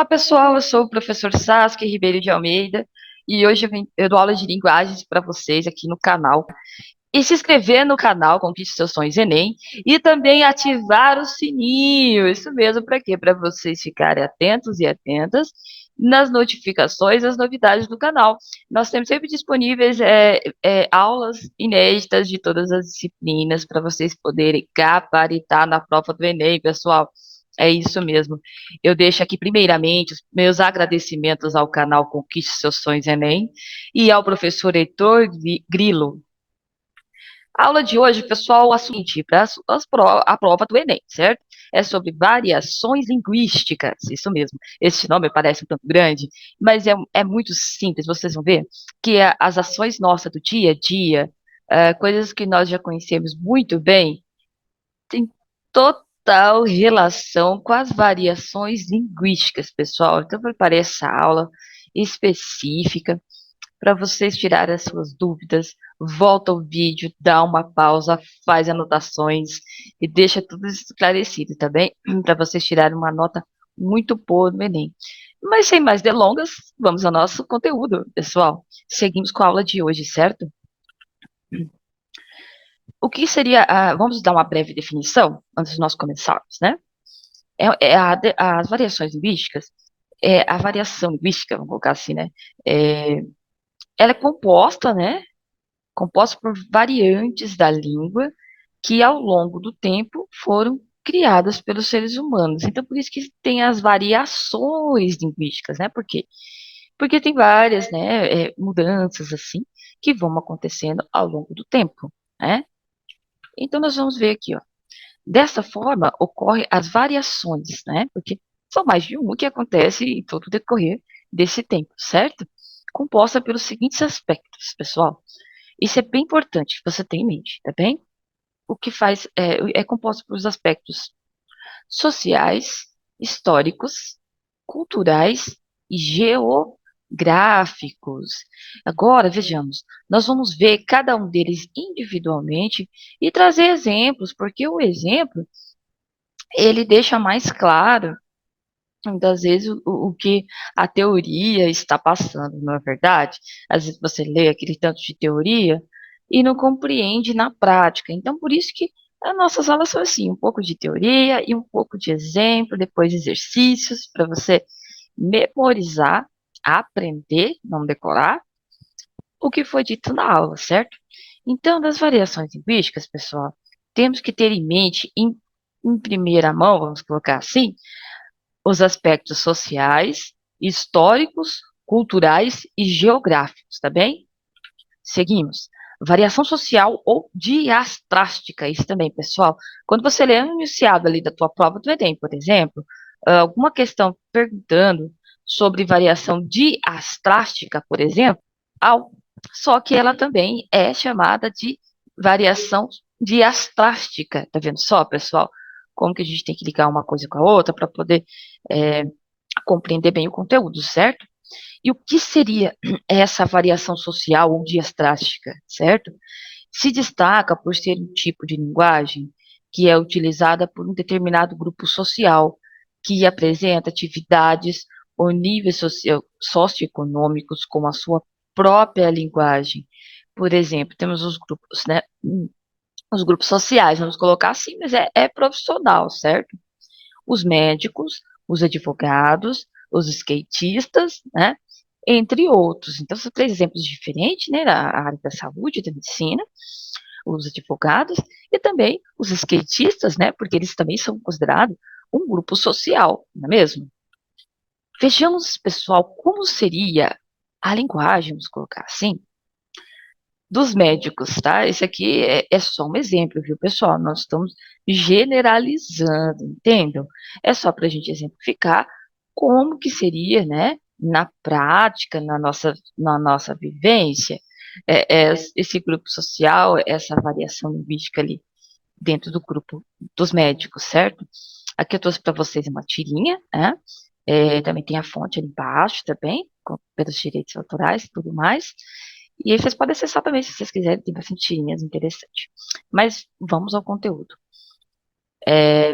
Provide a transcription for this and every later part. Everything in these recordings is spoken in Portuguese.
Olá pessoal, eu sou o professor Saskia Ribeiro de Almeida e hoje eu dou aula de linguagens para vocês aqui no canal. E se inscrever no canal Conquiste Seus Sonhos Enem e também ativar o sininho. Isso mesmo, para quê? Para vocês ficarem atentos e atentas nas notificações, as novidades do canal. Nós temos sempre disponíveis aulas inéditas de todas as disciplinas para vocês poderem gabaritar na prova do Enem, pessoal. É isso mesmo. Eu deixo aqui, primeiramente, os meus agradecimentos ao canal Conquiste Seus Sonhos Enem e ao professor Heitor Grilo. A aula de hoje, pessoal, é a seguinte, para a prova do Enem, certo? É sobre variações linguísticas, isso mesmo. Esse nome parece um tanto grande, mas é muito simples, vocês vão ver que as ações nossas do dia a dia, coisas que nós já conhecemos muito bem, tem total relação com as variações linguísticas, pessoal. Então, eu preparei essa aula específica para vocês tirarem as suas dúvidas. Volta o vídeo, dá uma pausa, faz anotações e deixa tudo esclarecido, tá bem? Para vocês tirarem uma nota muito boa no Enem. Mas sem mais delongas, vamos ao nosso conteúdo, pessoal. Seguimos com a aula de hoje, certo? O que seria, vamos dar uma breve definição antes de nós começarmos, né? As variações linguísticas, a variação linguística, vamos colocar assim, né? É, ela é composta, né? Composta por variantes da língua que, ao longo do tempo, foram criadas pelos seres humanos. Então, por isso que tem as variações linguísticas, né? Por quê? Porque tem várias, né, mudanças, assim, que vão acontecendo ao longo do tempo, né? Então, nós vamos ver aqui, ó. Dessa forma, ocorrem as variações, né? Porque são mais de um que acontece em todo o decorrer desse tempo, certo? Composta pelos seguintes aspectos, pessoal. Isso é bem importante que você tenha em mente, tá bem? O que faz é composto pelos aspectos sociais, históricos, culturais e geográficos. Agora, vejamos, nós vamos ver cada um deles individualmente e trazer exemplos, porque o exemplo ele deixa mais claro, muitas vezes, o que a teoria está passando, não é verdade? Às vezes você lê aquele tanto de teoria e não compreende na prática. Então, por isso que as nossas aulas são assim, um pouco de teoria e um pouco de exemplo, depois exercícios para você memorizar, aprender, não decorar, o que foi dito na aula, certo? Então, das variações linguísticas, pessoal, temos que ter em mente, em primeira mão, vamos colocar assim, os aspectos sociais, históricos, culturais e geográficos, tá bem? Seguimos. Variação social ou diastrástica, isso também, pessoal. Quando você lê um enunciado ali da tua prova do Enem, por exemplo, alguma questão perguntando sobre variação diastrástica, por exemplo, ao, só que ela também é chamada de variação diastrástica, tá vendo só, pessoal? Como que a gente tem que ligar uma coisa com a outra para poder é, compreender bem o conteúdo, certo? E o que seria essa variação social ou diastrástica, certo? Se destaca por ser um tipo de linguagem que é utilizada por um determinado grupo social, que apresenta atividades ou níveis socioeconômicos como a sua própria linguagem. Por exemplo, temos os grupos, né? Os grupos sociais, vamos colocar assim, mas é profissional, certo? Os médicos, os advogados, os skatistas, né? Entre outros. Então, são três exemplos diferentes, né? Na área da saúde, da medicina, os advogados e também os skatistas, né? Porque eles também são considerados um grupo social, não é mesmo? Vejamos, pessoal, como seria a linguagem, vamos colocar assim, dos médicos, tá? Esse aqui é só um exemplo, viu, pessoal? Nós estamos generalizando, entendam? É só para a gente exemplificar como que seria, né, na prática, na nossa vivência, esse grupo social, essa variação linguística ali dentro do grupo dos médicos, certo? Aqui eu trouxe para vocês uma tirinha, né? Também tem a fonte ali embaixo também, pelos direitos autorais e tudo mais. E aí vocês podem acessar também, se vocês quiserem, tem bastante tirinhas interessantes. Mas vamos ao conteúdo.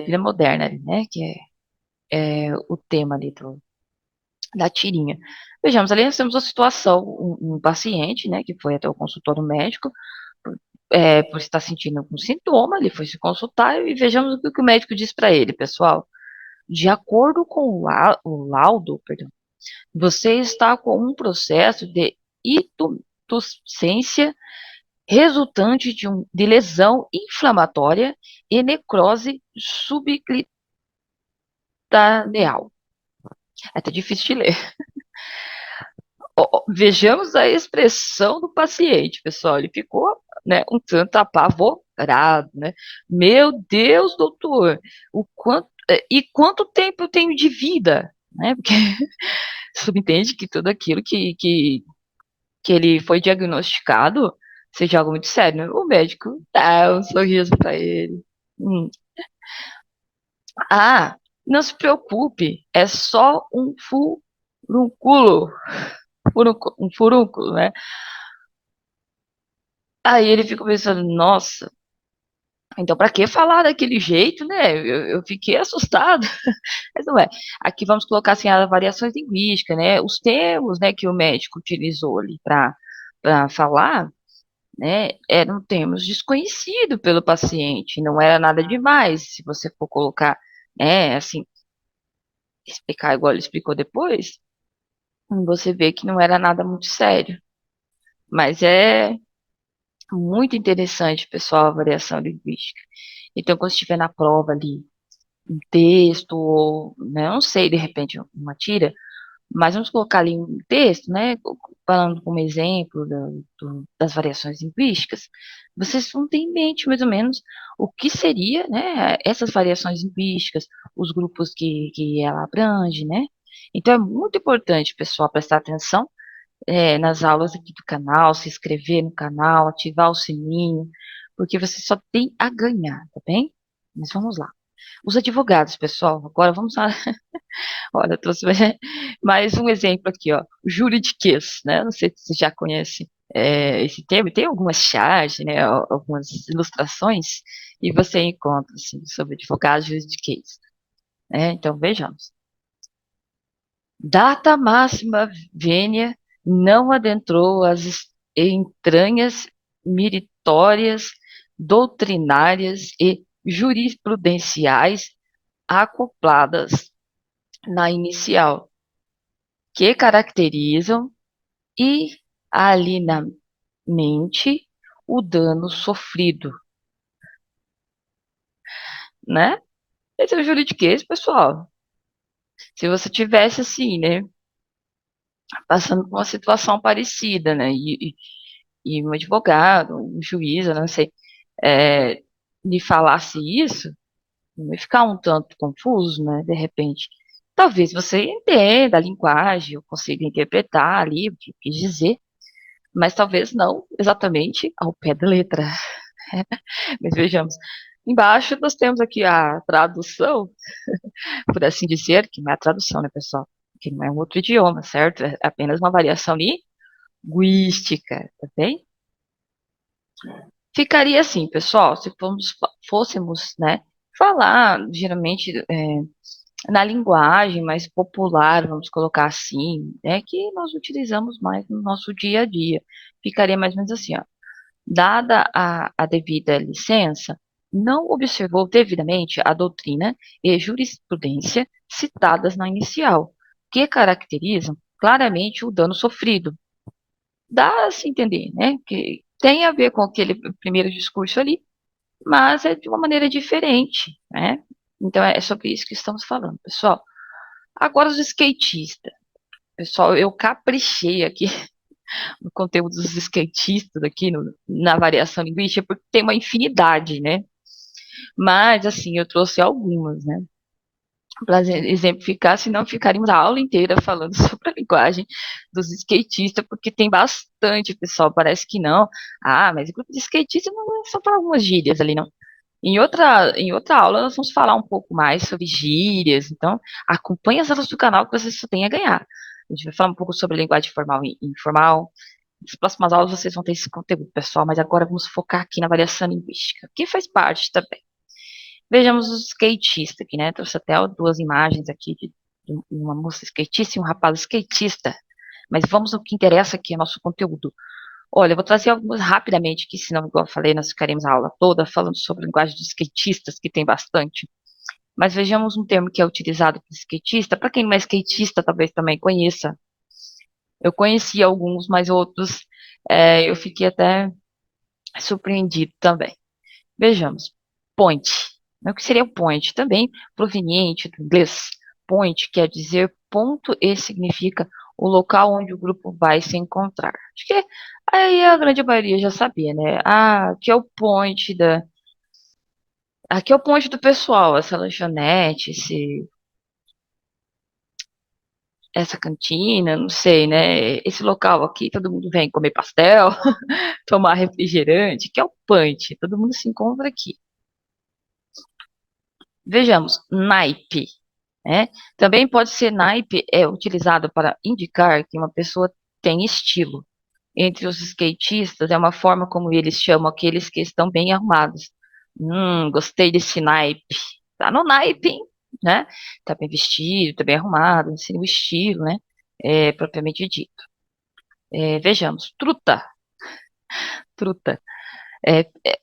Vida moderna, ali, né? Que é o tema ali da tirinha. Vejamos, ali nós temos uma situação, um paciente, né, que foi até o consultório médico, por estar sentindo algum sintoma, ele foi se consultar e vejamos o que o médico diz para ele, pessoal. De acordo com o laudo, perdão, você está com um processo de intuscência resultante de lesão inflamatória e necrose subclitaneal. É até difícil de ler. Vejamos a expressão do paciente, pessoal. Ele ficou, né, um tanto apavorado, né? Meu Deus, doutor, e quanto tempo eu tenho de vida, né? Porque subentende que tudo aquilo que ele foi diagnosticado seja algo muito sério, né? O médico dá um sorriso para ele. Hum. Ah, não se preocupe, é só um furúnculo, um furúnculo, né? Aí ele ficou pensando, nossa, então para que falar daquele jeito, né? Eu fiquei assustado, mas não é. Aqui vamos colocar assim as variações linguísticas, né? Os termos, né, que o médico utilizou ali para falar, né, eram termos desconhecidos pelo paciente, não era nada demais. Se você for colocar, né, assim, explicar igual ele explicou depois, você vê que não era nada muito sério. Mas é muito interessante, pessoal, a variação linguística. Então, quando estiver na prova ali, um texto, ou, né, não sei, de repente, uma tira, mas vamos colocar ali um texto, né, falando como exemplo das variações linguísticas, vocês vão ter em mente, mais ou menos, o que seria, né, essas variações linguísticas, os grupos que ela abrange, né? Então, é muito importante, pessoal, prestar atenção nas aulas aqui do canal, se inscrever no canal, ativar o sininho, porque você só tem a ganhar, tá bem? Mas vamos lá. Os advogados, pessoal, agora vamos lá. Olha, eu trouxe mais um exemplo aqui, ó. Juridiquês, né? Não sei se você já conhece esse termo. Tem algumas charges, né? Algumas ilustrações, e você encontra, assim, sobre advogados juridiquês, né? Então, vejamos. Data máxima vênia não adentrou as entranhas meritórias, doutrinárias e jurisprudenciais acopladas na inicial, que caracterizam mente o dano sofrido, né? Esse é o juridiquês, pessoal. Se você tivesse assim, né, passando por uma situação parecida, né, e um advogado, um juiz, eu não sei, lhe falasse isso, não ia ficar um tanto confuso, né, de repente. Talvez você entenda a linguagem, eu consiga interpretar ali o que quis dizer, mas talvez não exatamente ao pé da letra. Mas vejamos. Embaixo nós temos aqui a tradução, por assim dizer, que não é a tradução, né, pessoal? Que não é um outro idioma, certo? É apenas uma variação linguística, tá bem? Ficaria assim, pessoal, se fôssemos, né, falar, geralmente, na linguagem mais popular, vamos colocar assim, que nós utilizamos mais no nosso dia a dia. Ficaria mais ou menos assim, ó. Dada a devida licença, não observou devidamente a doutrina e jurisprudência citadas na inicial, que caracterizam claramente o dano sofrido. Dá a se entender, né? Que tem a ver com aquele primeiro discurso ali, mas é de uma maneira diferente, né? Então é sobre isso que estamos falando, pessoal. Agora os skatistas. Pessoal, eu caprichei aqui no conteúdo dos skatistas aqui na variação linguística, porque tem uma infinidade, né? Mas, assim, eu trouxe algumas, né? Para exemplificar, senão ficaríamos a aula inteira falando sobre a linguagem dos skatistas, porque tem bastante, pessoal. Parece que não. Ah, mas o grupo de skatistas não é só para algumas gírias ali, não. Em outra aula, nós vamos falar um pouco mais sobre gírias. Então, acompanhe as aulas do canal que você só tem a ganhar. A gente vai falar um pouco sobre linguagem formal e informal. Nas próximas aulas vocês vão ter esse conteúdo, pessoal, mas agora vamos focar aqui na variação linguística, que faz parte também. Vejamos os skatistas aqui, né? Trouxe até duas imagens aqui uma moça skatista e um rapaz skatista. Mas vamos ao que interessa aqui, é nosso conteúdo. Olha, eu vou trazer algumas rapidamente, que senão, igual eu falei, nós ficaremos a aula toda falando sobre a linguagem dos skatistas, que tem bastante. Mas vejamos um termo que é utilizado por skatista. Para quem não é skatista, talvez também conheça. Eu conheci alguns, mas outros eu fiquei até surpreendido também. Vejamos. Point. O que seria o point? Também proveniente do inglês. Point quer dizer ponto e significa o local onde o grupo vai se encontrar. Acho que aí a grande maioria já sabia, né? Ah, aqui é o point aqui é o point do pessoal, essa lanchonete, essa cantina, não sei, né? Esse local aqui, todo mundo vem comer pastel, tomar refrigerante, que é o point. Todo mundo se encontra aqui. Vejamos, naipe. Né? Também pode ser naipe utilizado para indicar que uma pessoa tem estilo. Entre os skatistas, é uma forma como eles chamam aqueles que estão bem arrumados. Gostei desse naipe. Tá no naipe, hein? Né? Tá bem vestido, tá bem arrumado, assim, o estilo, né? Propriamente dito. Vejamos, truta. Truta. É, é,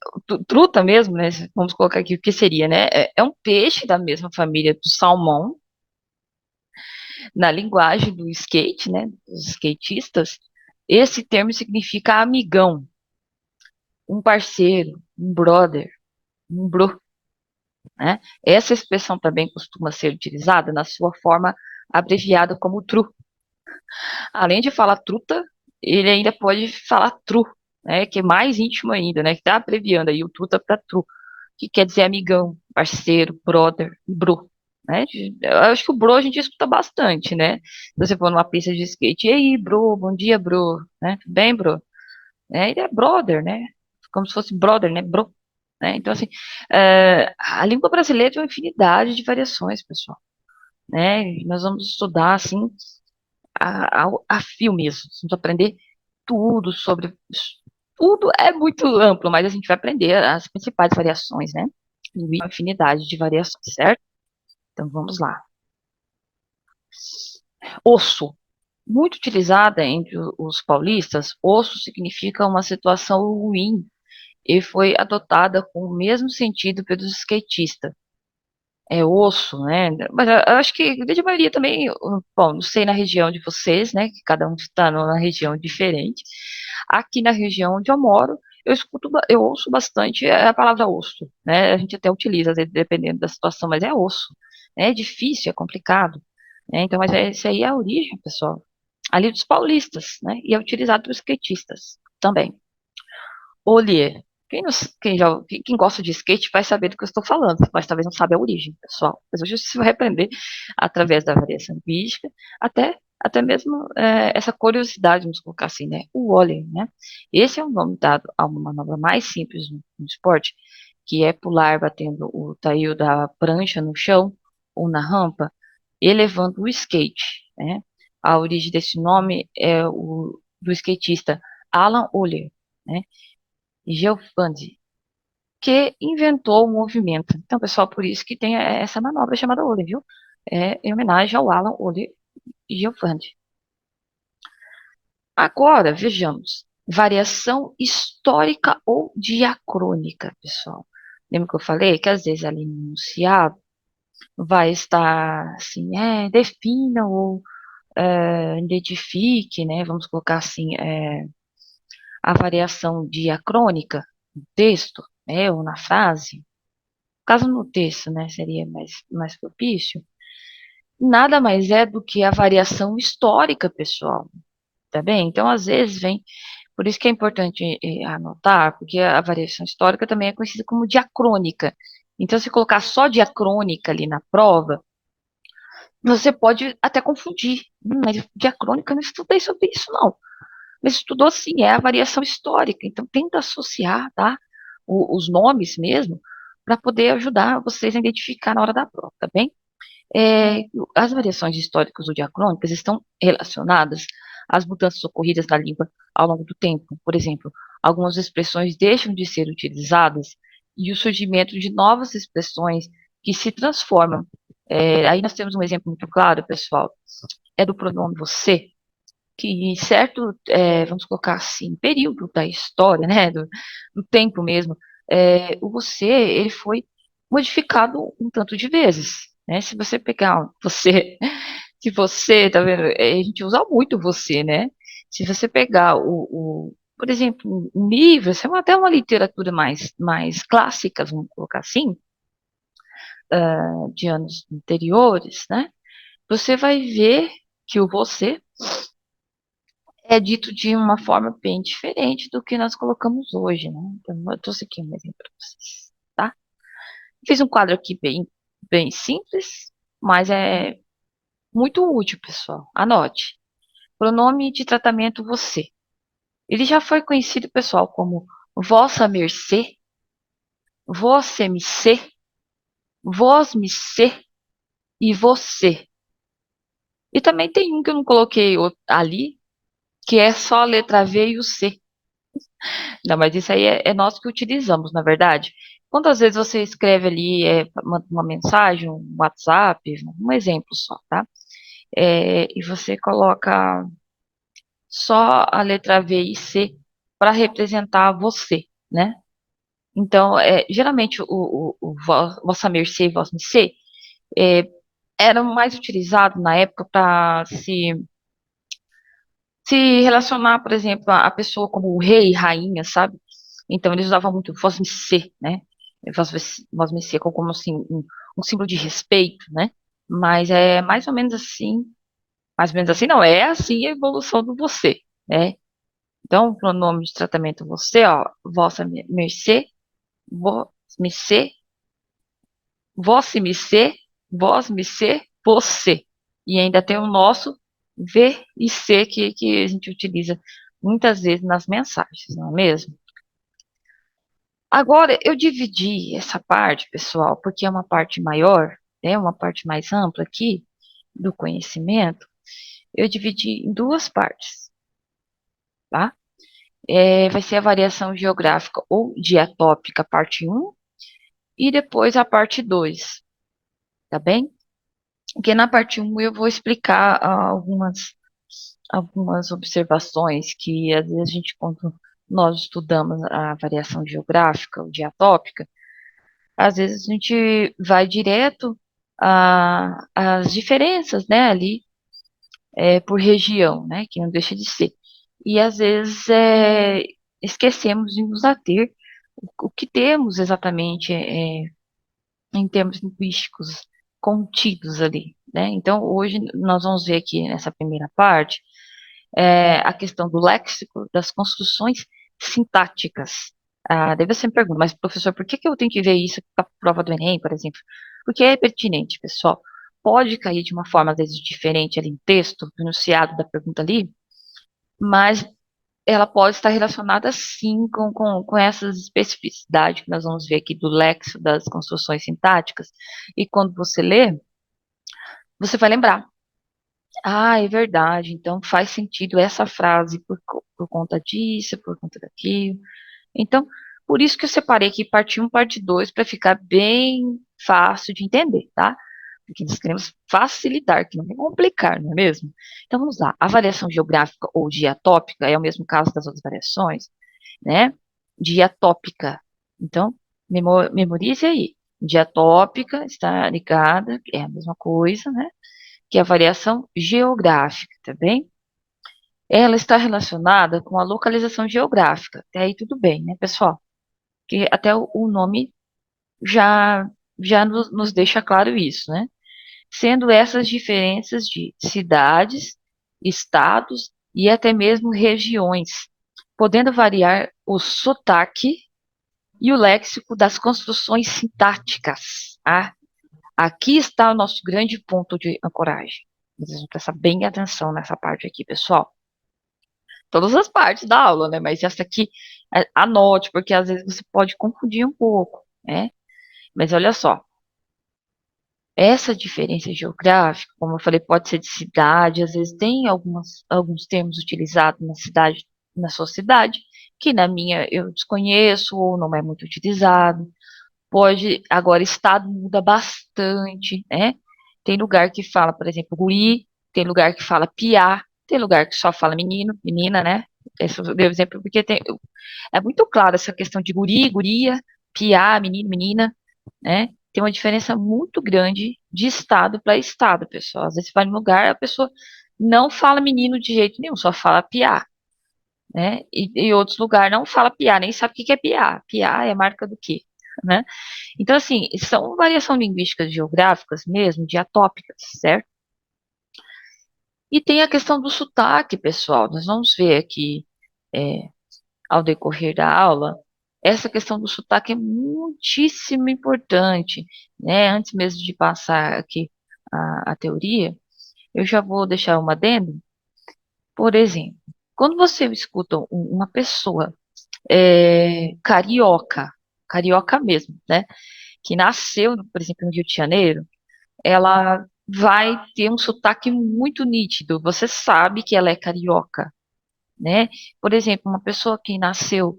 truta mesmo, né? Vamos colocar aqui o que seria, né? É um peixe da mesma família do salmão, na linguagem do skate, né, dos skatistas, esse termo significa amigão, um parceiro, um brother, um bro, né? Essa expressão também costuma ser utilizada na sua forma abreviada como tru. Além de falar truta, ele ainda pode falar tru, né, que é mais íntimo ainda, né, que está abreviando aí o truta para tru, que quer dizer amigão, parceiro, brother, bro. Né? Eu acho que o bro a gente escuta bastante, né? Se você for numa pista de skate, e aí, bro, bom dia, bro, né? Tudo bem, bro? Ele é brother, né? Como se fosse brother, né? Bro. Né? Então, assim, a língua brasileira tem uma infinidade de variações, pessoal. Né? Nós vamos estudar, assim, a fio mesmo. Vamos aprender tudo sobre. Tudo é muito amplo, mas a gente vai aprender as principais variações, né? E uma infinidade de variações, certo? Então vamos lá. Osso. Muito utilizada entre os paulistas, osso significa uma situação ruim e foi adotada com o mesmo sentido pelos skatistas. É osso, né? Mas eu acho que a grande maioria também, bom, não sei na região de vocês, né? Que cada um está numa região diferente. Aqui na região onde eu moro, eu ouço bastante a palavra osso, né? A gente até utiliza, às vezes, dependendo da situação, mas é osso. Né? É difícil, é complicado. Né? Então, mas essa aí é a origem, pessoal. Ali dos paulistas, né? E é utilizado pelos skatistas também. Ollier. Quem gosta de skate vai saber do que eu estou falando, mas talvez não saiba a origem, pessoal. Mas hoje você vai aprender através da variação linguística, até mesmo essa curiosidade, vamos colocar assim, né? O Ollier, né? Esse é um nome dado a uma manobra mais simples no esporte, que é pular batendo o tail da prancha no chão ou na rampa, elevando o skate, né? A origem desse nome é o do skatista Alan Ollier, né? Geofund, que inventou o movimento. Então, pessoal, por isso que tem essa manobra chamada Ollier, viu? Em homenagem ao Alan Ollier Geofund. Agora, vejamos. Variação histórica ou diacrônica, pessoal. Lembra que eu falei que às vezes ali no enunciado vai estar assim, defina ou identifique, né? Vamos colocar assim, a variação diacrônica no texto, né? Ou na frase. Caso no texto, né, seria mais propício, nada mais é do que a variação histórica, pessoal, tá bem? Então, às vezes vem, por isso que é importante anotar, porque a variação histórica também é conhecida como diacrônica. Então, se colocar só diacrônica ali na prova, você pode até confundir. Mas diacrônica, eu não estudei sobre isso, não. Mas estudou sim, é a variação histórica. Então, tenta associar, tá? Os nomes mesmo, para poder ajudar vocês a identificar na hora da prova, tá bem? É, as variações históricas ou diacrônicas estão relacionadas às mudanças ocorridas na língua ao longo do tempo. Por exemplo, algumas expressões deixam de ser utilizadas e o surgimento de novas expressões que se transformam. Aí nós temos um exemplo muito claro, pessoal, é do pronome você, que em certo, vamos colocar assim, período da história, né, do tempo mesmo, o você, ele foi modificado um tanto de vezes, né? Se você pegar você, se você, tá vendo? A gente usa muito você, né? Se você pegar por exemplo, um livro, até uma literatura mais clássica, vamos colocar assim, de anos anteriores, né? Você vai ver que o você é dito de uma forma bem diferente do que nós colocamos hoje, né? Então, eu trouxe aqui um exemplo para vocês, tá? Fiz um quadro aqui bem simples, mas é muito útil, pessoal. Anote. Pronome de tratamento você. Ele já foi conhecido, pessoal, como vossa mercê, você me ser, vós me ser e você. E também tem um que eu não coloquei ali, que é só a letra V e o C. Não, mas isso aí é nós que utilizamos, na verdade. Quantas vezes você escreve ali uma mensagem, um WhatsApp, um exemplo só, tá? E você coloca só a letra V e C para representar você, né? Então, geralmente vossa mercê e vossa mercê é, era mais utilizado na época para se relacionar, por exemplo, a pessoa como rei, rainha, sabe? Então eles usavam muito voz me ser, né? Voz me ser como assim, um símbolo de respeito, né? Mas é mais ou menos assim, não, é assim a evolução do você, né? Então, o pronome de tratamento você, ó, vossa mercê, vós me ser, vós me ser, vós me ser, você. E ainda tem o nosso ver e ser que a gente utiliza muitas vezes nas mensagens, não é mesmo? Agora, eu dividi essa parte, pessoal, porque é uma parte maior, né, uma parte mais ampla aqui do conhecimento. Eu dividi em duas partes, tá? Vai ser a variação geográfica ou diatópica, parte um, e depois a parte 2, tá bem? Porque na parte um eu vou explicar algumas observações que às vezes a gente, quando nós estudamos a variação geográfica ou diatópica, às vezes a gente vai direto às diferenças, né, ali por região, né, que não deixa de ser. E às vezes esquecemos de nos ater o que temos exatamente em termos linguísticos contidos ali, né? Então, hoje nós vamos ver aqui nessa primeira parte a questão do léxico, das construções sintáticas. Daí você me pergunta, mas professor, por que eu tenho que ver isso para a prova do Enem, por exemplo? Porque é pertinente, pessoal. Pode cair de uma forma, às vezes, diferente ali no texto, no enunciado da pergunta ali, mas ela pode estar relacionada, sim, com essas especificidades que nós vamos ver aqui do léxico, das construções sintáticas. E quando você lê, você vai lembrar. Ah, é verdade. Então faz sentido essa frase por conta disso, por conta daquilo. Então, por isso que eu separei aqui parte um, parte 2, para ficar bem fácil de entender, tá? Porque nós queremos facilitar, que não é complicar, não é mesmo? Então vamos lá. A variação geográfica ou diatópica é o mesmo caso das outras variações, né? Diatópica. Então, memorize aí. Diatópica está ligada, é a mesma coisa, né? Que é a variação geográfica, tá bem? Ela está relacionada com a localização geográfica. Até aí tudo bem, né, pessoal? Que até o nome já, já nos deixa claro isso, né? Sendo essas diferenças de cidades, estados e até mesmo regiões, podendo variar o sotaque e o léxico das construções sintáticas. Aqui está o nosso grande ponto de ancoragem. Vocês vão prestar bem atenção nessa parte aqui, pessoal. Todas as partes da aula, né? Mas essa aqui, anote, porque às vezes você pode confundir um pouco, né? Mas olha só, essa diferença geográfica, como eu falei, pode ser de cidade, às vezes tem alguns termos utilizados na cidade, na sua cidade, que na minha eu desconheço ou não é muito utilizado. Agora, estado muda bastante, né? Tem lugar que fala, por exemplo, guri, tem lugar que fala piá, tem lugar que só fala menino, menina, né? Esse eu dei o exemplo porque é muito claro essa questão de guri, guria, piá, menino, menina, né? Tem uma diferença muito grande de estado para estado, pessoal. Às vezes você vai num lugar, a pessoa não fala menino de jeito nenhum, só fala piá, né? E em outros lugares não fala piá, nem sabe o que que é piá. Piá é marca do quê, né? Então, assim, são variações linguísticas geográficas mesmo, diatópicas, certo? E tem a questão do sotaque, pessoal. Nós vamos ver aqui, é, ao decorrer da aula, essa questão do sotaque é muitíssimo importante, né? Antes mesmo de passar aqui a teoria, eu já vou deixar uma adendo. Por exemplo, quando você escuta uma pessoa carioca, carioca mesmo, né? Que nasceu, por exemplo, no Rio de Janeiro, ela vai ter um sotaque muito nítido. Você sabe que ela é carioca, né? Por exemplo, uma pessoa que nasceu,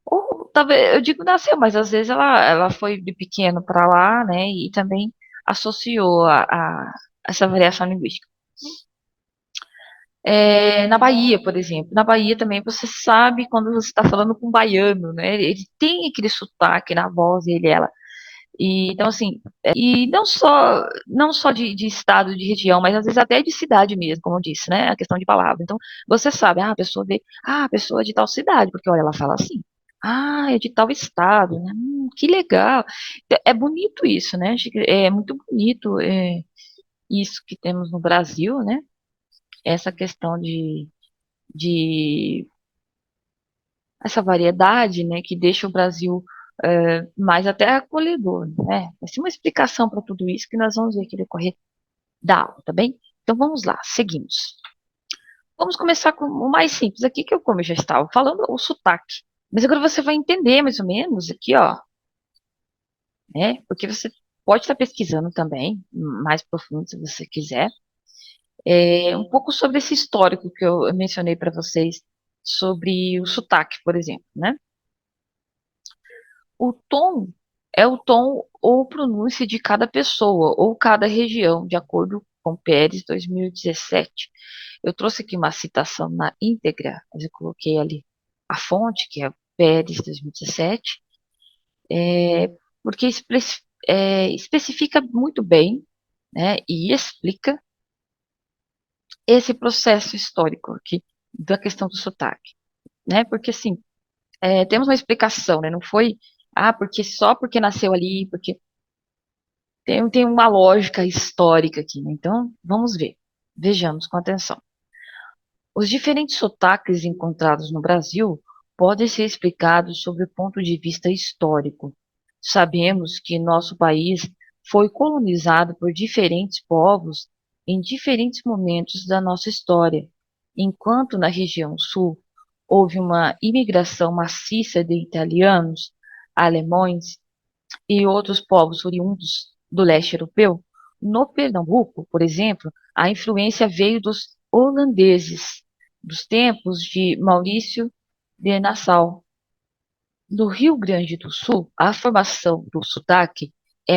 ou talvez eu digo nasceu, mas às vezes ela foi de pequeno para lá, né? E também associou a essa variação linguística. Na Bahia, por exemplo. Na Bahia também você sabe quando você está falando com um baiano, né? Ele tem aquele sotaque na voz, ele, ela. E, então, assim, e não só de estado, de região, mas às vezes até de cidade mesmo, como eu disse, né? A questão de palavra. Então, você sabe, a pessoa vê, a pessoa é de tal cidade, porque olha, ela fala assim. Ah, é de tal estado, né? Que legal. É bonito isso, né? É muito bonito isso que temos no Brasil, né? Essa questão de essa variedade, né, que deixa o Brasil mais até acolhedor, né? Vai ser uma explicação para tudo isso que nós vamos ver aqui no decorrer da aula, tá bem? Então vamos lá, seguimos. Vamos começar com o mais simples aqui, que eu, como eu já estava falando, o sotaque. Mas agora você vai entender mais ou menos aqui, ó, né? Porque você pode estar pesquisando também, mais profundo se você quiser, um pouco sobre esse histórico que eu mencionei para vocês sobre o sotaque, por exemplo, né? O tom é o tom ou pronúncia de cada pessoa ou cada região, de acordo com Pérez 2017. Eu trouxe aqui uma citação na íntegra, mas eu coloquei ali a fonte, que é Pérez 2017, é, porque especifica muito bem, né, e explica esse processo histórico aqui da questão do sotaque, né? Porque assim, temos uma explicação, né? Não foi porque só porque nasceu ali, porque tem uma lógica histórica aqui, né? Então, vamos ver. Vejamos com atenção. Os diferentes sotaques encontrados no Brasil podem ser explicados sob o ponto de vista histórico. Sabemos que nosso país foi colonizado por diferentes povos em diferentes momentos da nossa história. Enquanto na região sul houve uma imigração maciça de italianos, alemães e outros povos oriundos do leste europeu, no Pernambuco, por exemplo, a influência veio dos holandeses, dos tempos de Maurício de Nassau. No Rio Grande do Sul, a formação do sotaque é,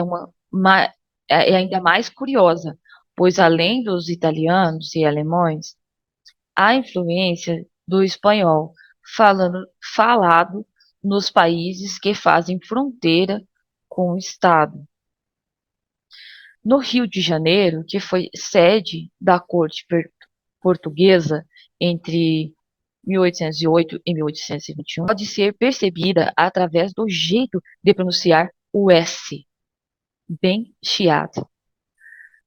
é ainda mais curiosa, pois além dos italianos e alemães, há influência do espanhol falado nos países que fazem fronteira com o estado. No Rio de Janeiro, que foi sede da corte portuguesa entre 1808 e 1821, pode ser percebida através do jeito de pronunciar o S, bem chiado.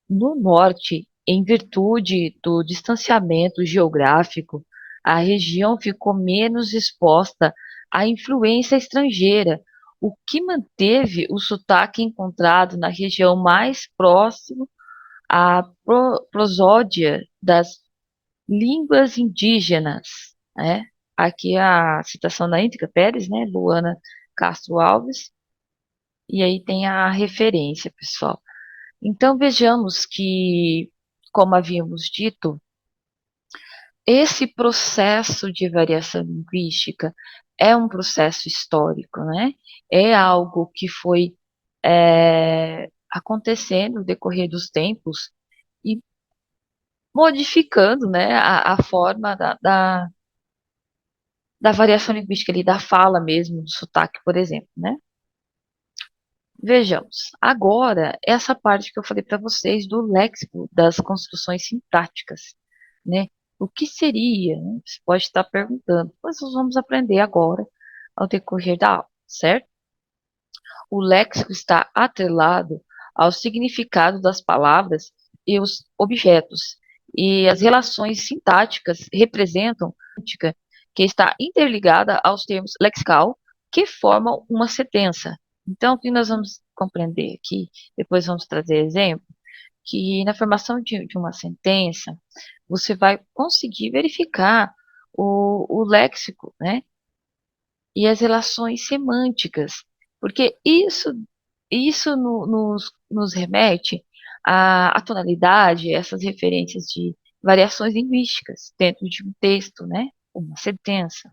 No norte, em virtude do distanciamento geográfico, a região ficou menos exposta à influência estrangeira, o que manteve o sotaque encontrado na região mais próxima à prosódia das línguas indígenas, né? Aqui a citação da Índica Pérez, né? Luana Castro Alves, e aí tem a referência, pessoal. Então vejamos que, como havíamos dito, esse processo de variação linguística é um processo histórico, né? É algo que foi acontecendo no decorrer dos tempos e modificando, né, a forma da variação linguística ali, da fala mesmo, do sotaque, por exemplo, né? Vejamos, agora, essa parte que eu falei para vocês do léxico das construções sintáticas, né? O que seria, né? Você pode estar perguntando, mas nós vamos aprender agora ao decorrer da aula, certo? O léxico está atrelado ao significado das palavras e os objetos, e as relações sintáticas representam que está interligada aos termos lexical que formam uma sentença. Então, o que nós vamos compreender aqui, depois vamos trazer exemplo, que na formação de uma sentença, você vai conseguir verificar o léxico, né? E as relações semânticas, porque isso nos remete à tonalidade, essas referências de variações linguísticas dentro de um texto, né? Uma sentença.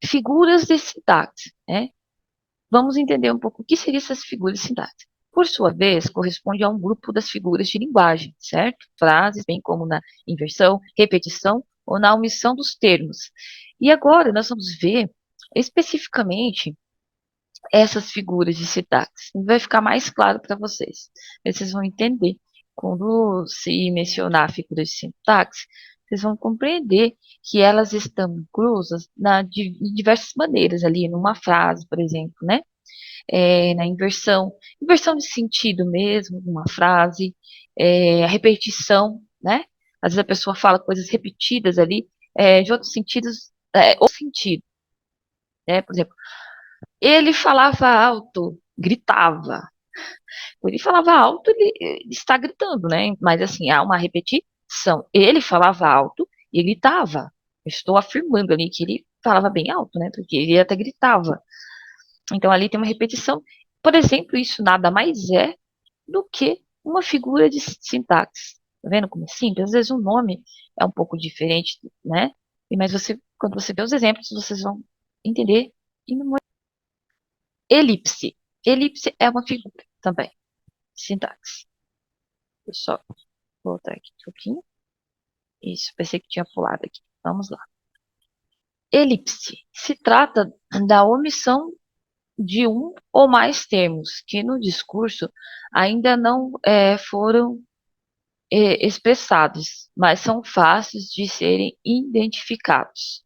Figuras de sintaxe, né? Vamos entender um pouco o que seriam essas figuras de sintaxe. Por sua vez, corresponde a um grupo das figuras de linguagem, certo? Frases, bem como na inversão, repetição ou na omissão dos termos. E agora nós vamos ver especificamente essas figuras de sintaxe. Vai ficar mais claro para vocês. Vocês vão entender. Quando se mencionar figuras de sintaxe, vocês vão compreender que elas estão inclusas de diversas maneiras ali, numa frase, por exemplo, né? Na inversão de sentido mesmo, uma frase, a repetição, né? Às vezes a pessoa fala coisas repetidas ali, de outros sentidos, ou sentido, né? Por exemplo, ele falava alto, gritava. Ele falava alto, ele está gritando, né? Mas assim, há uma repetição. Ele falava alto e gritava. Eu estou afirmando ali que ele falava bem alto, né? Porque ele até gritava. Então ali tem uma repetição. Por exemplo, isso nada mais é do que uma figura de sintaxe. Tá vendo como é simples? Às vezes o nome é um pouco diferente, né? Mas quando você vê os exemplos, vocês vão entender. Elipse. Elipse é uma figura também. Sintaxe. Deixa eu só voltar aqui um pouquinho. Isso, pensei que tinha pulado aqui. Vamos lá. Elipse. Se trata da omissão de um ou mais termos que no discurso ainda não foram expressados, mas são fáceis de serem identificados.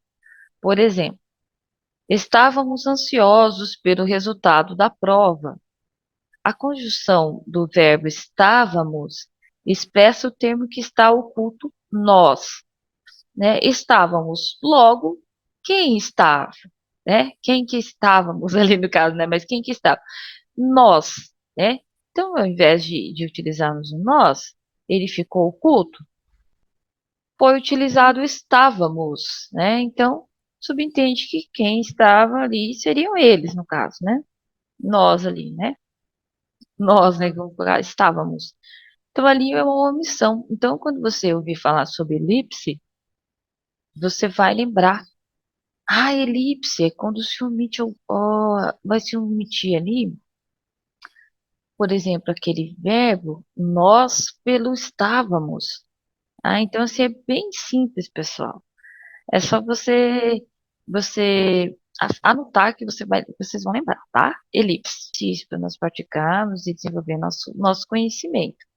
Por exemplo, estávamos ansiosos pelo resultado da prova. A conjunção do verbo estávamos expressa o termo que está oculto nós, né? Estávamos, logo, quem estava, né? Quem que estávamos ali no caso, né? Mas quem que estava? Nós, né? Então, ao invés de utilizarmos o nós, ele ficou oculto, foi utilizado estávamos, né? Então, subentende que quem estava ali seriam eles, no caso, né? Nós ali, né? Nós, né? Estávamos. Então, ali é uma omissão. Então, quando você ouvir falar sobre elipse, você vai lembrar. Ah, elipse é quando se omite, vai se omitir ali, por exemplo, aquele verbo, nós pelo estávamos. Ah, então, assim, é bem simples, pessoal. É só você anotar que vocês vão lembrar, tá? Elipse, isso para nós praticarmos e desenvolver nosso conhecimento.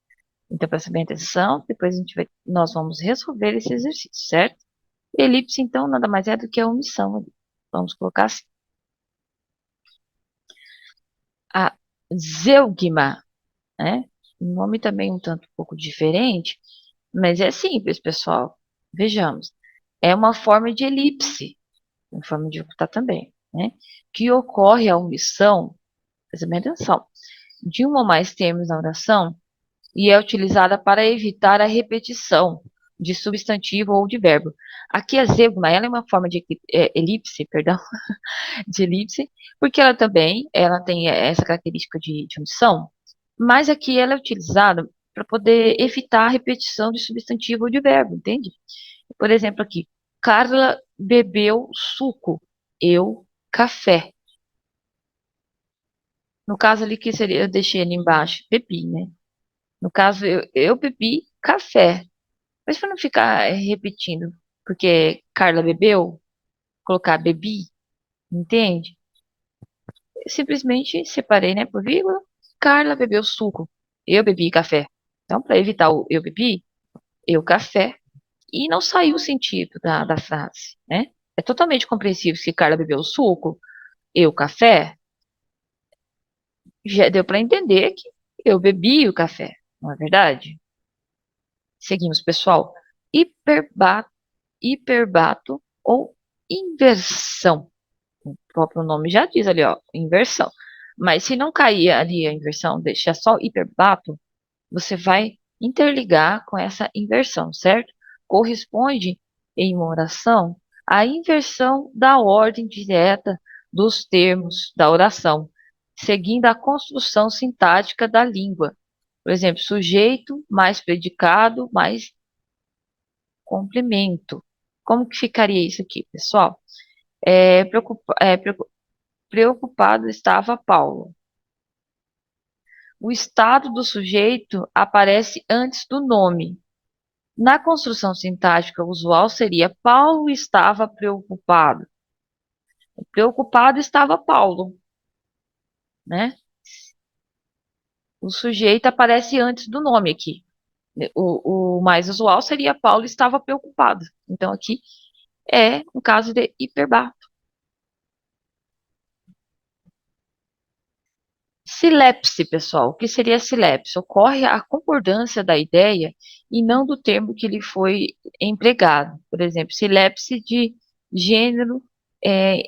Então, presta bem atenção, depois nós vamos resolver esse exercício, certo? Elipse, então, nada mais é do que a omissão ali. Vamos colocar assim. A zeugma, né? Um nome também um tanto um pouco diferente, mas é simples, pessoal. Vejamos. É uma forma de elipse, uma forma de ocultar também, né? Que ocorre a omissão, presta bem atenção, de um ou mais termos na oração e é utilizada para evitar a repetição de substantivo ou de verbo. Aqui a zeugma, ela é uma forma de elipse, perdão, de elipse, porque ela tem essa característica de omissão, mas aqui ela é utilizada para poder evitar a repetição de substantivo ou de verbo, entende? Por exemplo, aqui, Carla bebeu suco, eu café. No caso ali que seria, eu deixei ali embaixo, bebi, né? No caso, eu bebi café. Mas para não ficar repetindo, porque Carla bebeu, colocar bebi, entende? Eu simplesmente separei, né, por vírgula. Carla bebeu suco. Eu bebi café. Então, para evitar o eu bebi, eu café. E não saiu o sentido da frase, né? É totalmente compreensível se Carla bebeu suco, eu café. Já deu para entender que eu bebi o café, não é verdade? Seguimos, pessoal. Hiperbato, hiperbato ou inversão. O próprio nome já diz ali, ó, inversão. Mas se não cair ali a inversão, deixar só hiperbato, você vai interligar com essa inversão, certo? Corresponde em uma oração à inversão da ordem direta dos termos da oração, seguindo a construção sintática da língua. Por exemplo, sujeito mais predicado mais complemento. Como que ficaria isso aqui, pessoal? Preocupado estava Paulo. O estado do sujeito aparece antes do nome. Na construção sintática usual seria Paulo estava preocupado. Preocupado estava Paulo, né? O sujeito aparece antes do nome aqui. O mais usual seria Paulo estava preocupado. Então aqui é um caso de hiperbato. Silepse, pessoal. O que seria silepse? Ocorre a concordância da ideia e não do termo que lhe foi empregado. Por exemplo, silepse de gênero, é,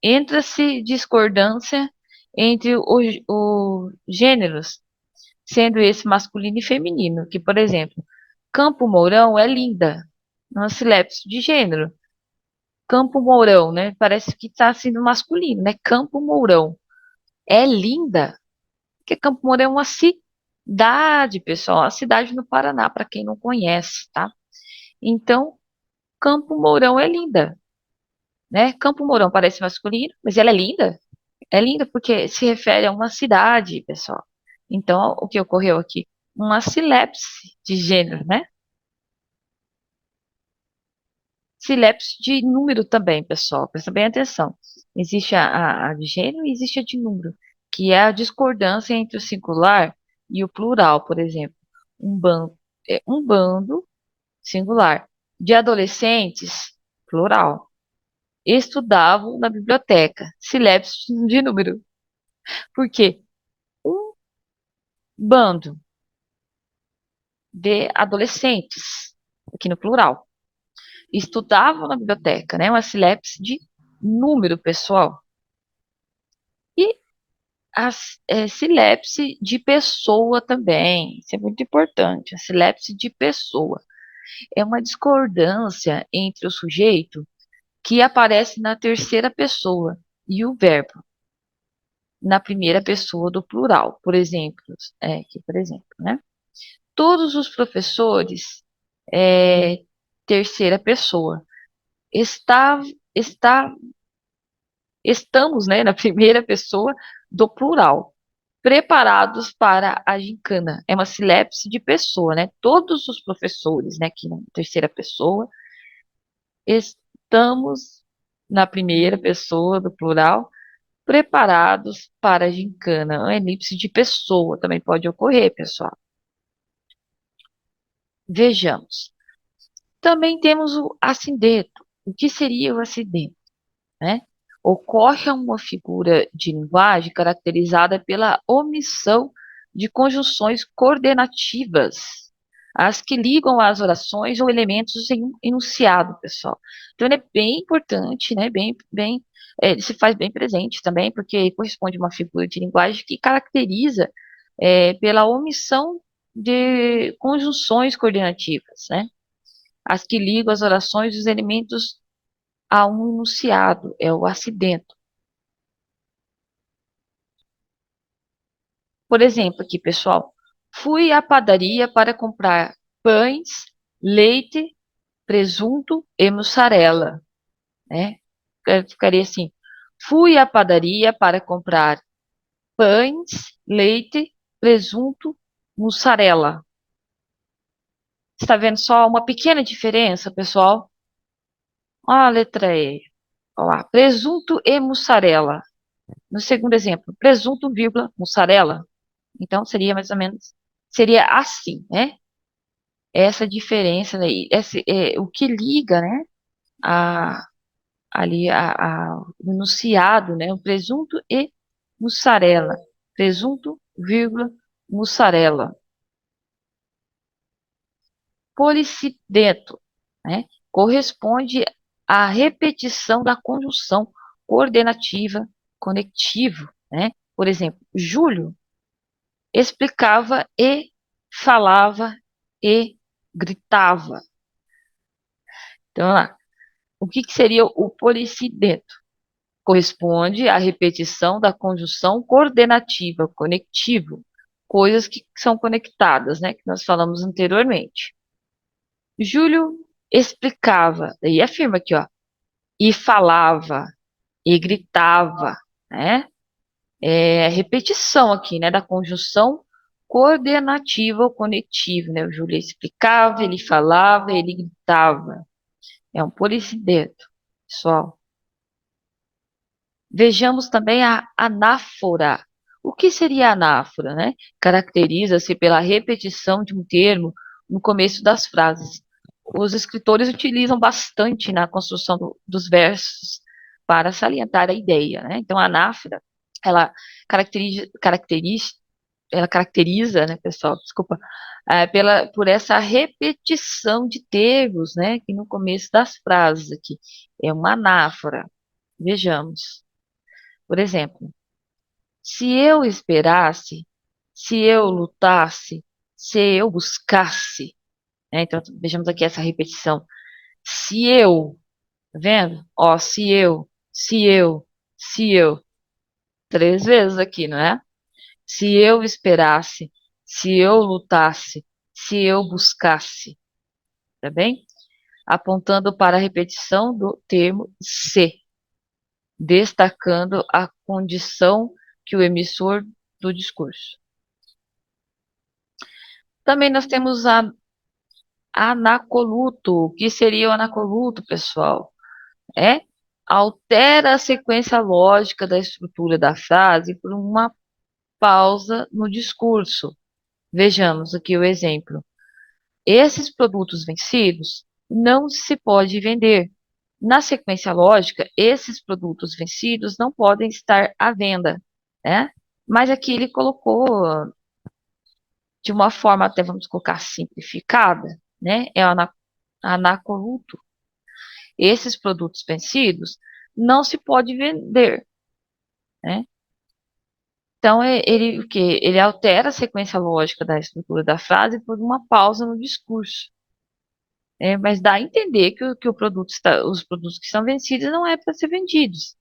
entra-se discordância entre os gêneros, sendo esse masculino e feminino, que, por exemplo, Campo Mourão é linda, uma silepse de gênero. Campo Mourão, né? Parece que está sendo masculino, né? Campo Mourão é linda. Porque Campo Mourão é uma cidade, pessoal, uma cidade no Paraná, para quem não conhece, tá? Então, Campo Mourão é linda, né? Campo Mourão parece masculino, mas ela é linda. É linda porque se refere a uma cidade, pessoal. Então, o que ocorreu aqui? Uma silepse de gênero, né? Silepse de número também, pessoal. Presta bem atenção. Existe a de gênero e existe a de número, que é a discordância entre o singular e o plural, por exemplo. Um bando, singular, de adolescentes, plural, estudavam na biblioteca. Silepse de número. Por quê? Um bando de adolescentes, aqui no plural, estudavam na biblioteca, né? Uma silepse de número, pessoal. E a silepse de pessoa também, isso é muito importante. A silepse de pessoa é uma discordância entre o sujeito que aparece na terceira pessoa e o verbo na primeira pessoa do plural. Por exemplo, aqui, por exemplo, né? Todos os professores, é, terceira pessoa, está, está, estamos, né, na primeira pessoa do plural. Preparados para a gincana. É uma silepse de pessoa, né? Todos os professores, né, aqui na terceira pessoa, estamos na primeira pessoa do plural, preparados para a gincana. Uma elipse de pessoa também pode ocorrer, pessoal. Vejamos. Também temos o acideto. O que seria o acidente, né? Ocorre uma figura de linguagem caracterizada pela omissão de conjunções coordenativas, as que ligam as orações ou elementos em um enunciado, pessoal. Então, ele é bem importante, né? Ele se faz bem presente também, porque corresponde a uma figura de linguagem que caracteriza pela omissão de conjunções coordenativas, né? As que ligam as orações e os elementos a um enunciado, é o acidento. Por exemplo, aqui, pessoal, fui à padaria para comprar pães, leite, presunto e mussarela, né? Ficaria assim: fui à padaria para comprar pães, leite, presunto, mussarela. Está vendo só uma pequena diferença, pessoal? Olha a letra E. Olha lá, presunto e mussarela. No segundo exemplo, presunto, vírgula, mussarela. Então, seria mais ou menos, seria assim, né? Essa diferença daí, esse, o que liga, né? A, ali, o enunciado, né? O presunto e mussarela. Presunto, vírgula, mussarela. Policidento, né? Corresponde à repetição da conjunção coordenativa conectivo, né? Por exemplo, Júlio explicava e falava e gritava. Então, lá, o que que seria o policidento? Corresponde à repetição da conjunção coordenativa conectivo, coisas que são conectadas, né? Que nós falamos anteriormente. Júlio explicava, daí afirma aqui, ó, e falava, e gritava, né? É repetição aqui, né, da conjunção coordenativa ou conectivo, né? O Júlio explicava, ele falava, ele gritava. É um policidento, pessoal. Vejamos também a anáfora. O que seria a anáfora, né? Caracteriza-se pela repetição de um termo no começo das frases. Os escritores utilizam bastante na construção dos versos para salientar a ideia, né? Então, a anáfora, ela caracteriza, né, pessoal, desculpa, por essa repetição de termos, né, que no começo das frases aqui é uma anáfora. Vejamos. Por exemplo, se eu esperasse, se eu lutasse, se eu buscasse, né? Então, vejamos aqui essa repetição. Se eu, tá vendo? Ó, se eu, três vezes aqui, não é? Se eu esperasse, se eu lutasse, se eu buscasse, tá bem? Apontando para a repetição do termo se, destacando a condição que o emissor do discurso. Também nós temos a anacoluto. O que seria o anacoluto, pessoal? É altera a sequência lógica da estrutura da frase por uma pausa no discurso. Vejamos aqui o exemplo. Esses produtos vencidos não se pode vender. Na sequência lógica, esses produtos vencidos não podem estar à venda, né? Mas aqui ele colocou de uma forma, até vamos colocar simplificada, né? É o anacoluto. Esses produtos vencidos não se pode vender, né? Então, ele, o quê? Ele altera a sequência lógica da estrutura da frase por uma pausa no discurso. Mas dá a entender que o produto os produtos que são vencidos não é para ser vendidos.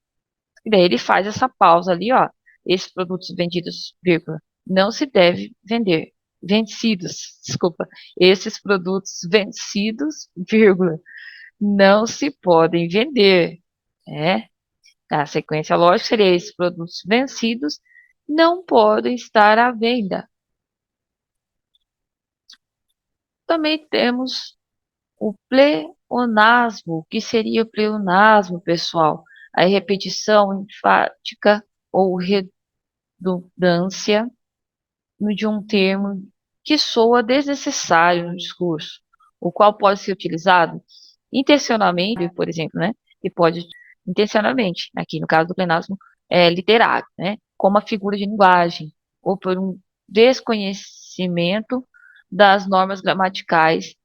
E daí ele faz essa pausa ali, ó. Esses produtos vendidos, vírgula, não se deve vender. Vencidos, desculpa. Esses produtos vencidos, vírgula, não se podem vender. Né? A sequência lógica seria esses produtos vencidos não podem estar à venda. Também temos o pleonasmo. O que seria o pleonasmo, pessoal? A repetição enfática ou redundância de um termo que soa desnecessário no discurso, o qual pode ser utilizado intencionalmente, por exemplo, né? E pode intencionalmente, aqui no caso do pleonasmo, literário, né? Como a figura de linguagem, ou por um desconhecimento das normas gramaticais.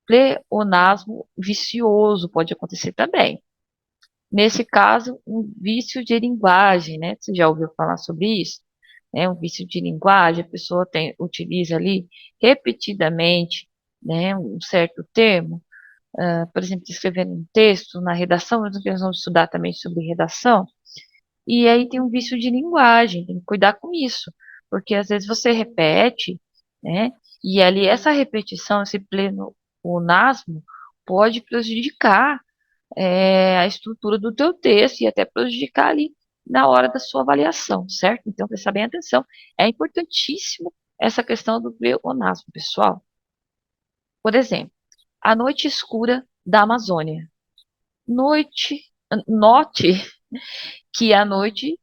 Pleonasmo vicioso pode acontecer também. Nesse caso, um vício de linguagem, né? Você já ouviu falar sobre isso? Um vício de linguagem, a pessoa utiliza ali repetidamente, né, um certo termo, por exemplo, escrevendo um texto na redação, nós vamos estudar também sobre redação, e aí tem um vício de linguagem, tem que cuidar com isso, porque às vezes você repete, né, e ali essa repetição, esse pleonasmo, pode prejudicar a estrutura do teu texto e até prejudicar ali na hora da sua avaliação, certo? Então, prestar bem atenção. É importantíssimo essa questão do pleonasmo, pessoal. Por exemplo, a noite escura da Amazônia. Note que a noite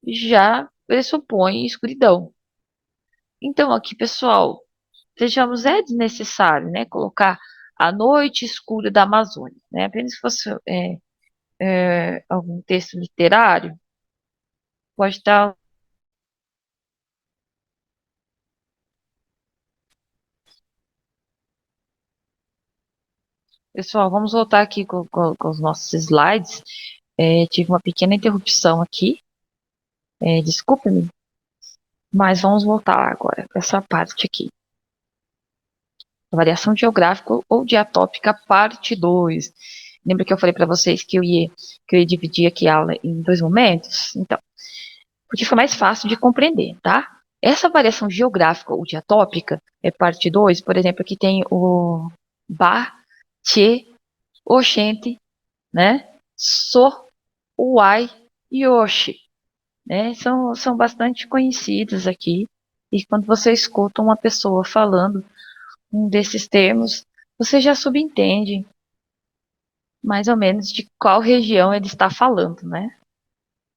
já pressupõe escuridão. Então, aqui, pessoal, vejamos, é desnecessário, né, colocar a noite escura da Amazônia, né? Apenas se fosse algum texto literário, pode estar. Pessoal, vamos voltar aqui com os nossos slides. Tive uma pequena interrupção aqui. Desculpe-me, mas vamos voltar agora para essa parte aqui. Variação geográfica ou diatópica, parte 2. Lembra que eu falei para vocês que eu ia dividir aqui a aula em dois momentos? Então, porque fica mais fácil de compreender, tá? Essa variação geográfica ou diatópica é parte 2, por exemplo, aqui tem o ba, che, oxente, né? So, uai e oxe, né? São bastante conhecidas aqui. E quando você escuta uma pessoa falando um desses termos, você já subentende mais ou menos de qual região ele está falando, né?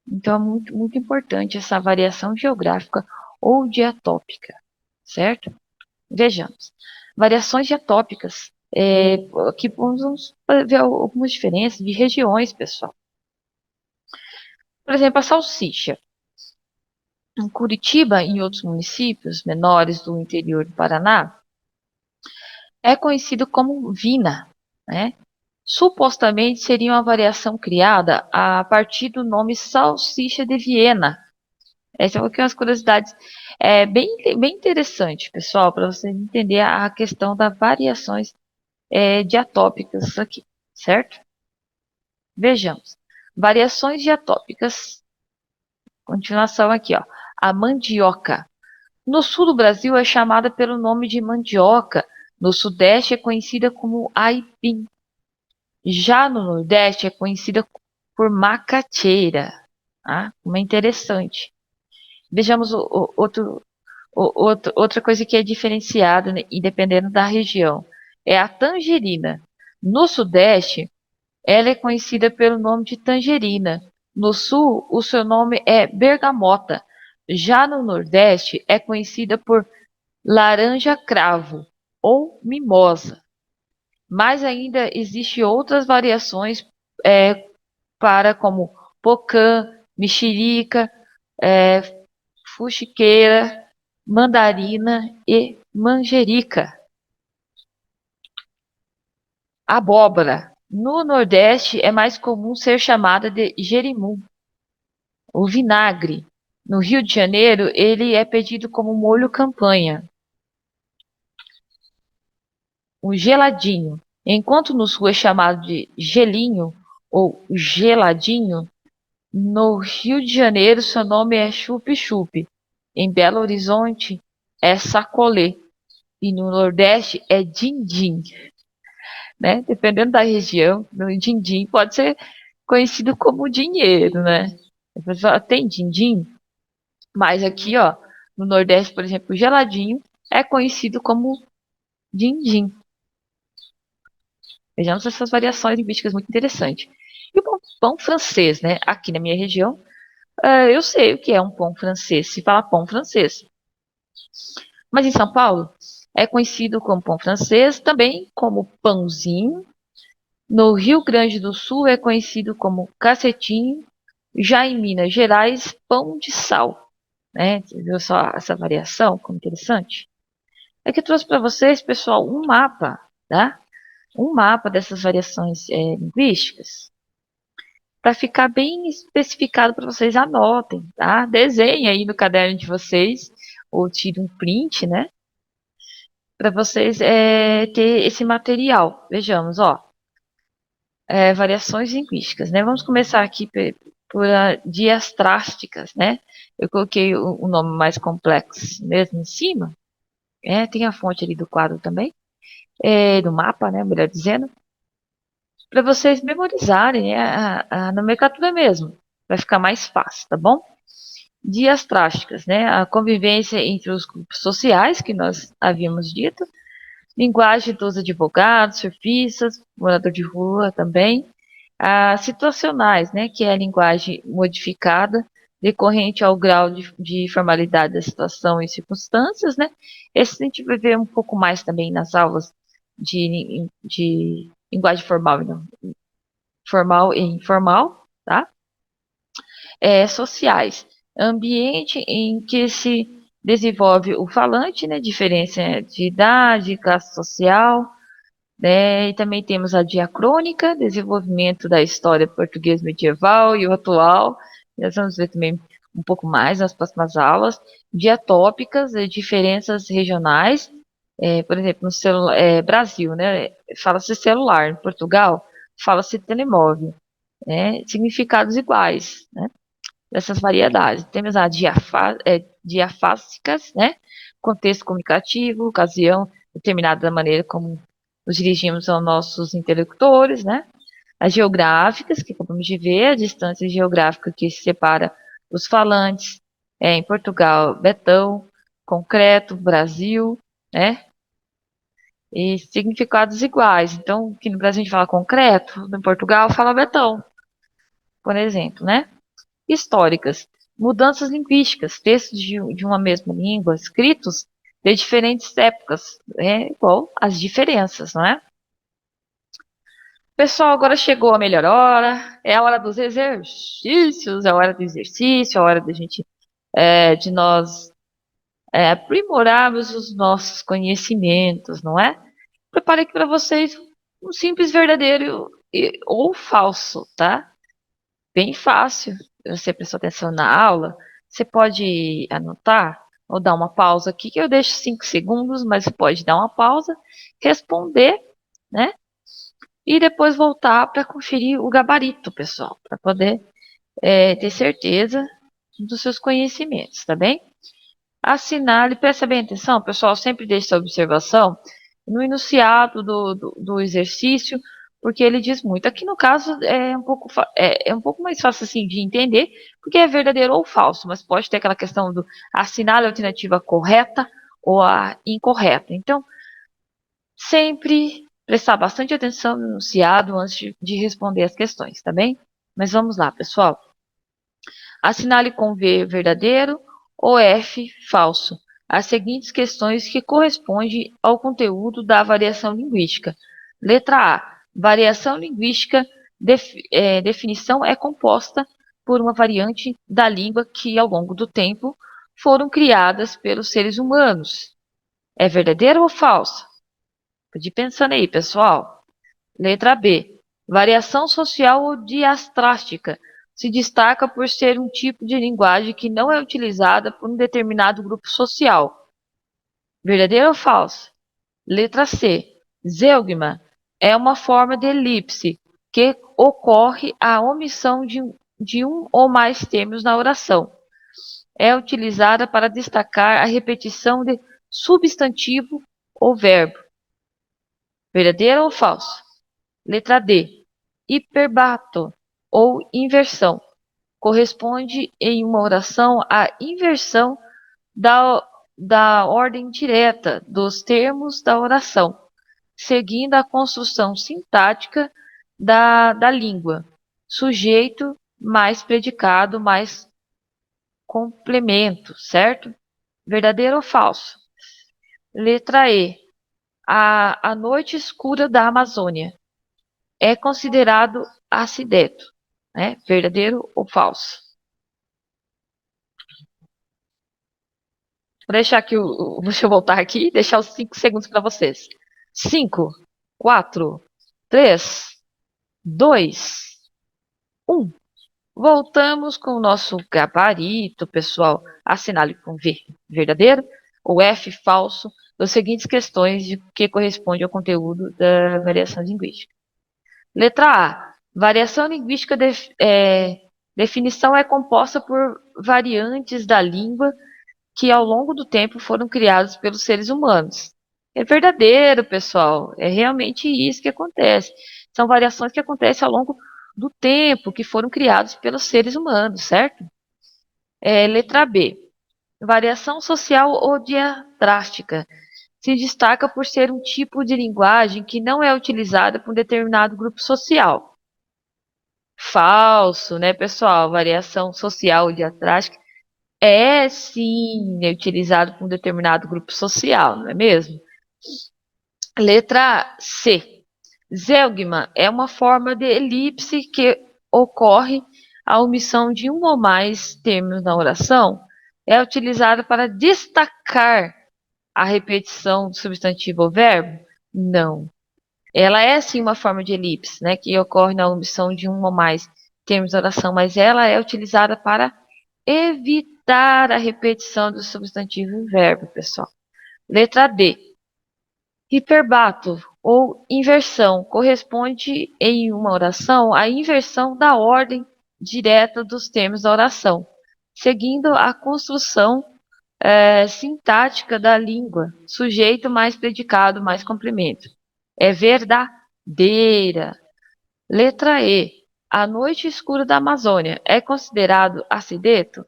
Então é muito, muito importante essa variação geográfica ou diatópica, certo? Vejamos. Variações diatópicas. Aqui vamos ver algumas diferenças de regiões, pessoal. Por exemplo, a salsicha. Em Curitiba e em outros municípios menores do interior do Paraná, é conhecido como vina, né? Supostamente seria uma variação criada a partir do nome salsicha de Viena. Essas são aqui umas curiosidades bem interessantes, pessoal, para você entender a questão das variações diatópicas aqui, certo? Vejamos. Variações diatópicas. Continuação aqui, ó. A mandioca. No sul do Brasil é chamada pelo nome de mandioca. No sudeste é conhecida como aipim. Já no nordeste é conhecida por macaxeira. Tá? Uma interessante. Vejamos outra coisa que é diferenciada, né, e dependendo da região. É a tangerina. No sudeste, ela é conhecida pelo nome de tangerina. No sul, o seu nome é bergamota. Já no nordeste, é conhecida por laranja cravo ou mimosa. Mas ainda existem outras variações para como pocã, mexerica, fuxiqueira, mandarina e manjerica. Abóbora. No Nordeste é mais comum ser chamada de jerimum. O vinagre. No Rio de Janeiro, ele é pedido como molho campanha. O geladinho. Enquanto no sul é chamado de gelinho ou geladinho, no Rio de Janeiro seu nome é chup-chup. Em Belo Horizonte é sacolê. E no Nordeste é din-din. Né? Dependendo da região, o din-din pode ser conhecido como dinheiro, né? A pessoa tem din-din, mas aqui, ó, no Nordeste, por exemplo, o geladinho é conhecido como din-din. Vejamos essas variações linguísticas muito interessantes. E o pão francês, né? Aqui na minha região, eu sei o que é um pão francês, se fala pão francês. Mas em São Paulo, é conhecido como pão francês, também como pãozinho. No Rio Grande do Sul é conhecido como cacetinho, já em Minas Gerais, pão de sal. Né? Você viu só essa variação, como interessante? É que eu trouxe para vocês, pessoal, um mapa, tá? Um mapa dessas variações linguísticas, para ficar bem especificado para vocês, anotem, tá? Desenhem aí no caderno de vocês, ou tire um print, né? Para vocês ter esse material. Vejamos, ó. Variações linguísticas, né? Vamos começar aqui por diastrásticas, né? Eu coloquei o nome mais complexo mesmo em cima. Tem a fonte ali do quadro também, do mapa, né? Melhor dizendo, para vocês memorizarem, né? A nomenclatura mesmo. vai ficar mais fácil, tá bom? Diastrásticas, né? A convivência entre os grupos sociais, que nós havíamos dito, linguagem dos advogados, surfistas, morador de rua também, as situacionais, né? Que é a linguagem modificada, decorrente ao grau de formalidade da situação e circunstâncias, né? Esse a gente vai ver um pouco mais também nas aulas de linguagem formal, não, formal e informal, tá? Sociais, ambiente em que se desenvolve o falante, né, diferença de idade, classe social, né, e também temos a diacrônica, desenvolvimento da história portuguesa medieval e o atual, nós vamos ver também um pouco mais nas próximas aulas, diatópicas, diferenças regionais, por exemplo, no Brasil, né, fala-se celular, em Portugal, fala-se telemóvel, né, significados iguais, né, dessas variedades. Temos a diafásicas, né? Contexto comunicativo, ocasião determinada da maneira como nos dirigimos aos nossos interlocutores, né? As geográficas, que acabamos de ver, a distância geográfica que separa os falantes, em Portugal, Betão, concreto, Brasil, né? E significados iguais. Então, aqui no Brasil a gente fala concreto, no Portugal fala Betão, por exemplo, né? Históricas, mudanças linguísticas, textos de uma mesma língua, escritos de diferentes épocas, igual as diferenças, não é? Pessoal, agora chegou a melhor hora, é a hora dos exercícios, é a hora do exercício, é a hora de nós aprimorarmos os nossos conhecimentos, não é? Preparei aqui para vocês um simples verdadeiro ou falso, tá? Bem fácil. Você prestou atenção na aula, você pode anotar ou dar uma pausa aqui, que eu deixo 5 segundos, mas você pode dar uma pausa, responder, né? E depois voltar para conferir o gabarito, pessoal, para poder ter certeza dos seus conhecimentos, tá bem? Assinale, presta bem atenção, pessoal, sempre deixe essa observação no enunciado do exercício, porque ele diz muito. Aqui no caso é um pouco mais fácil assim de entender, porque é verdadeiro ou falso, mas pode ter aquela questão do assinale a alternativa correta ou a incorreta. Então, sempre prestar bastante atenção no enunciado antes de responder as questões, tá bem? Mas vamos lá, pessoal. Assinale com V verdadeiro ou F falso as seguintes questões que correspondem ao conteúdo da variação linguística. Letra A. Variação linguística, definição é composta por uma variante da língua que, ao longo do tempo, foram criadas pelos seres humanos. É verdadeiro ou falso? Pode ir pensando aí, pessoal. Letra B. Variação social ou diastrástica se destaca por ser um tipo de linguagem que não é utilizada por um determinado grupo social. Verdadeiro ou falso? Letra C. Zeugma é uma forma de elipse que ocorre a omissão de um ou mais termos na oração. É utilizada para destacar a repetição de substantivo ou verbo. Verdadeiro ou falso? Letra D. Hiperbato ou inversão. Corresponde em uma oração à inversão da ordem direta dos termos da oração, seguindo a construção sintática da língua. Sujeito mais predicado mais complemento, certo? Verdadeiro ou falso? Letra E. A noite escura da Amazônia é considerado acideto, né? Verdadeiro ou falso? Vou deixar aqui deixa eu voltar aqui e deixar os 5 segundos para vocês. 5, 4, 3, 2, 1. Voltamos com o nosso gabarito, pessoal. Assinale com V, verdadeiro, ou F, falso, das seguintes questões de que corresponde ao conteúdo da variação linguística. Letra A. Variação linguística, definição é composta por variantes da língua que ao longo do tempo foram criados pelos seres humanos. É verdadeiro, pessoal. É realmente isso que acontece. São variações que acontecem ao longo do tempo que foram criados pelos seres humanos, certo? Letra B. Variação social ou diadrastica. Se destaca por ser um tipo de linguagem que não é utilizada por um determinado grupo social. Falso, né, pessoal? Variação social ou diadrastica é sim utilizado por um determinado grupo social, não é mesmo? Letra C. Zeugma é uma forma de elipse que ocorre a omissão de um ou mais termos na oração. É utilizada para destacar a repetição do substantivo ou verbo? Não. Ela é sim uma forma de elipse, né, que ocorre na omissão de um ou mais termos da oração, mas ela é utilizada para evitar a repetição do substantivo e verbo, pessoal. Letra D. Hiperbato ou inversão corresponde em uma oração à inversão da ordem direta dos termos da oração, seguindo a construção sintática da língua, sujeito mais predicado mais complemento. É verdadeira. Letra E. A noite escura da Amazônia é considerado acideto?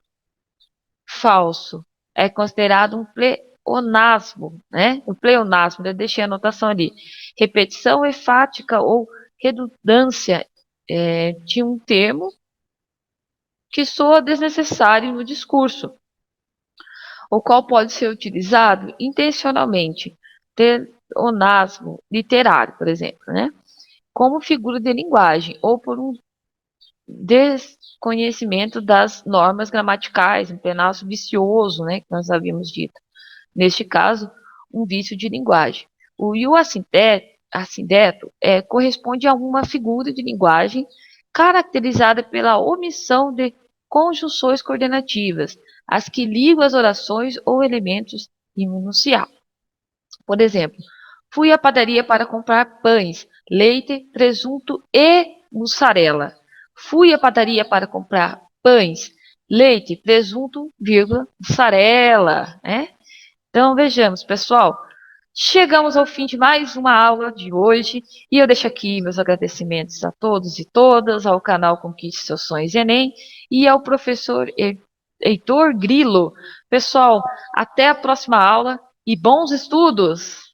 Falso. É considerado um pleonasmo, né? O pleonasmo, eu deixei a anotação ali. Repetição enfática ou redundância de um termo que soa desnecessário no discurso, o qual pode ser utilizado intencionalmente, pleonasmo literário, por exemplo, né? Como figura de linguagem ou por um desconhecimento das normas gramaticais, um pleonasmo vicioso, né, que nós havíamos dito. Neste caso, um vício de linguagem. O iu acideto corresponde a uma figura de linguagem caracterizada pela omissão de conjunções coordenativas, as que ligam as orações ou elementos enunciados. Por exemplo, fui à padaria para comprar pães, leite, presunto e mussarela. Fui à padaria para comprar pães, leite, presunto, vírgula, mussarela, né? Então, vejamos, pessoal, chegamos ao fim de mais uma aula de hoje e eu deixo aqui meus agradecimentos a todos e todas, ao canal Conquiste Seus Sonhos Enem e ao professor Heitor Grilo. Pessoal, até a próxima aula e bons estudos!